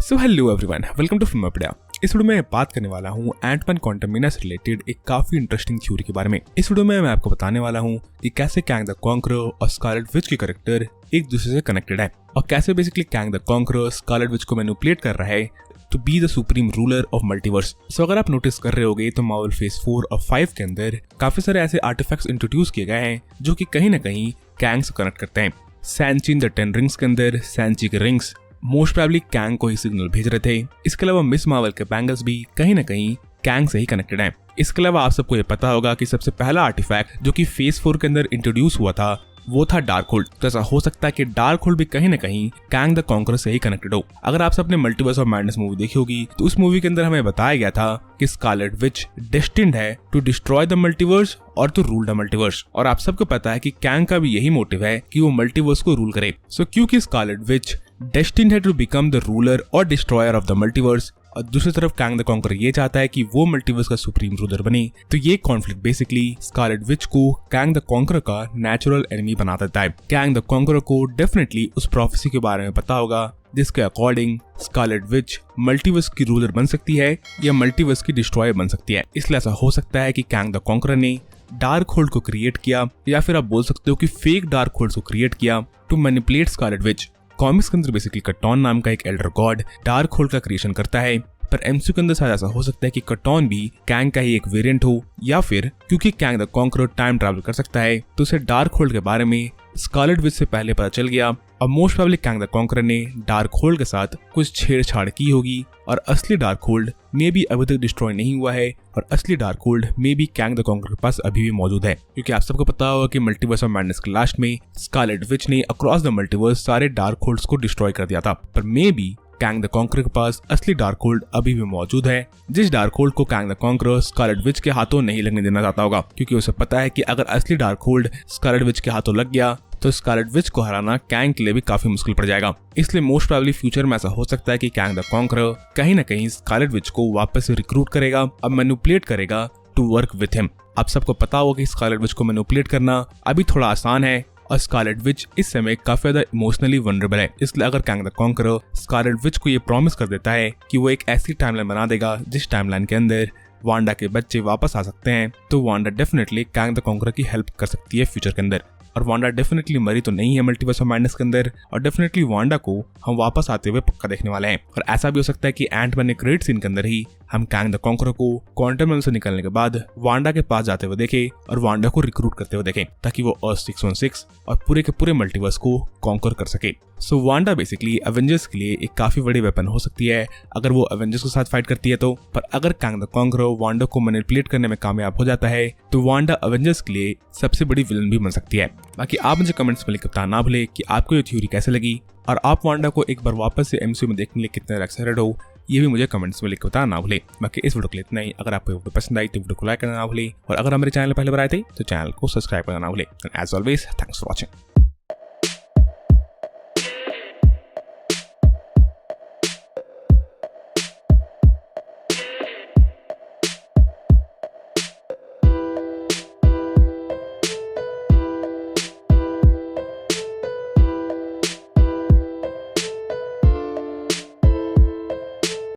So hello everyone, welcome to Filmopedia. इस video में बात करने वाला हूँ एंटमैन क्वांटममीना से रिलेटेड एक काफी इंटरेस्टिंग थ्योरी के बारे में। इस वीडियो में मैं आपको बताने वाला हूँ कि कैसे कैंग द कॉन्करर और स्कारलेट विच की कैरेक्टर एक दूसरे से कनेक्टेड है और कैसे basically Kang the Conqueror Scarlet Witch को मैनिपुलेट कर रहा है to be the supreme ruler of multiverse. So अगर आप नोटिस कर रहे होगे तो मार्वल फेज 4 और 5 के अंदर काफी सारे ऐसे आर्टिफैक्ट्स इंट्रोड्यूस किए गए हैं जो कि कहीं ना कहीं कैंग से कनेक्ट करते हैं। सैंची इन द 10 रिंग्स के अंदर सैंची के रिंग्स मोस्ट प्रोबेबली कैंग को ही सिग्नल भेज रहे थे। इसके अलावा मिस मार्वल के बैंगल्स भी कहीं ना कहीं कैंग से ही कनेक्टेड हैं। इसके अलावा आप सबको ये पता होगा कि सबसे पहला आर्टिफैक्ट जो कि फेज 4 के अंदर इंट्रोड्यूस हुआ था वो था डार्क होल्ड। तो ऐसा हो सकता है कि डार्क होल्ड भी कहीं ना कहीं कैंग द कॉन्करर से ही कनेक्टेड हो। अगर आप सबने मल्टीवर्स ऑफ मैडनेस मूवी देखी होगी तो उस मूवी के अंदर हमें बताया गया था कि स्कारलेट विच डेस्टिन्ड है टू डिस्ट्रॉय द मल्टीवर्स और टू रूल द मल्टीवर्स। और आप सबको पता है कि कैंग का भी यही मोटिव है कि वो मल्टीवर्स को रूल करे। सो क्योंकि स्कारलेट विच डेस्टिन्ड है टू बिकम द रूलर और डिस्ट्रॉयर ऑफ द मल्टीवर्स और दूसरी तरफ कैंग द कॉन्करर ये चाहता है कि वो मल्टीवर्स का सुप्रीम रूलर बने, तो ये कॉन्फ्लिक्ट बेसिकली स्कारलेट विच को कैंग द कॉन्करर का नेचुरल एनिमी बना देता है। कैंग द कॉन्करर को डेफिनेटली उस प्रोफेसी के बारे में पता होगा जिसके अकॉर्डिंग स्कारलेट विच मल्टीवर्स की रूलर बन सकती है या मल्टीवर्स की डिस्ट्रॉयर बन सकती है। इसलिए ऐसा हो सकता है कि कैंग द कॉन्करर ने डार्क होल्ड को क्रिएट किया या फिर आप बोल सकते हो कि फेक डार्क होल्ड को क्रिएट किया to manipulate Scarlet Witch. Comics के अंदर बेसिकली कटॉन नाम का एक एल्डर गॉड डार्क होल्ड का क्रिएशन करता है, पर एमसीयू के अंदर शायद ऐसा हो सकता है कि कटॉन भी कैंग का ही एक वेरिएंट हो, या फिर क्योंकि Kang the conqueror time travel कर सकता है तो उसे डार्क होल्ड के बारे में स्कारलेट विच से पहले पता चल गया और most probably Kang the Conqueror ने डार्क होल्ड के साथ कुछ छेड़छाड़ की होगी और असली डार्क होल्ड मे भी अभी तक डिस्ट्रॉय नहीं हुआ है और असली डार्क होल्ड मे भी कैंग द कॉन्करर के पास अभी भी मौजूद है। क्योंकि आप सबको पता होगा कि मल्टीवर्स ऑफ मैडनेस के लास्ट में स्कारलेट विच ने अक्रॉस द मल्टीवर्स सारे डार्क होल्ड्स को डिस्ट्रॉय कर दिया था, पर मे भी कैंग द कॉन्करर के पास असली डार्क होल्ड अभी भी मौजूद है, जिस डार्क होल्ड को कैंग द कॉन्करर स्कारलेट विच के हाथों नहीं लगने देना चाहता होगा। क्योंकि उसे पता है कि अगर असली डार्क होल्ड स्कारलेट विच के हाथों लग गया तो स्कारलेट विच को हराना कैंग के लिए भी काफी मुश्किल पड़ जाएगा। इसलिए मोस्ट प्रोबेबली फ्यूचर में ऐसा हो सकता है कि कैंग द कॉन्करर कहीं ना कहीं स्कारलेट विच को वापस से रिक्रूट करेगा और मैनिपुलेट करेगा टू वर्क विथ हिम। आप सबको पता होगा कि स्कारलेट विच को मैनिपुलेट करना अभी थोड़ा आसान है और स्कारलेट विच इस समय काफी ज्यादा इमोशनली वनरेबल है। इसलिए अगर Kang the Conqueror Scarlet Witch को ये प्रॉमिस कर देता है कि वो एक ऐसी टाइमलाइन बना देगा जिस टाइमलाइन के अंदर वांडा के बच्चे वापस आ सकते हैं, तो Wanda definitely Kang the conqueror की हेल्प कर सकती है फ्यूचर के अंदर। और वांडा डेफिनेटली मरी तो नहीं है मल्टीवर्स ऑफ मैडनेस के अंदर और डेफिनेटली वांडा को हम वापस आते हुए पक्का देखने वाले हैं। और ऐसा भी हो सकता है कि एंटमैन ने क्रेडिट सीन के अंदर ही हम कैंग द कॉन्करर को क्वांटम रेल्म से निकलने के बाद वांडा के पास जाते हुए देखे और वांडा को रिक्रूट करते हुए देखें ताकि वो अर्थ 616 और पूरे के पूरे मल्टीवर्स को कॉन्कर कर सके। सो वांडा बेसिकली एवेंजर्स के लिए एक काफी बड़ी वेपन हो सकती है अगर वो एवेंजर्स के साथ फाइट करती है तो। पर अगर कैंग द कॉन्करर वांडा को मैनिपुलेट करने में कामयाब हो जाता है तो वांडा एवेंजर्स के लिए सबसे बड़ी विलन भी बन सकती है। बाकी आप मुझे कमेंट्स में लिखकर बताना ना भूले कि आपको ये थ्योरी कैसे लगी और आप वांडा को एक बार वापस से एमसीयू में देखने के लिए कितने एक्साइटेड हो, ये भी मुझे कमेंट्स में लिखकर बताना ना भूले। बाकी इस वीडियो के लिए इतना ही। अगर आपको वीडियो पसंद आई तो वीडियो को लाइक करना ना भूले और अगर हमारे चैनल पहले बार आए थे तो चैनल को सब्सक्राइब करना ना भूले। As always thanks for watching.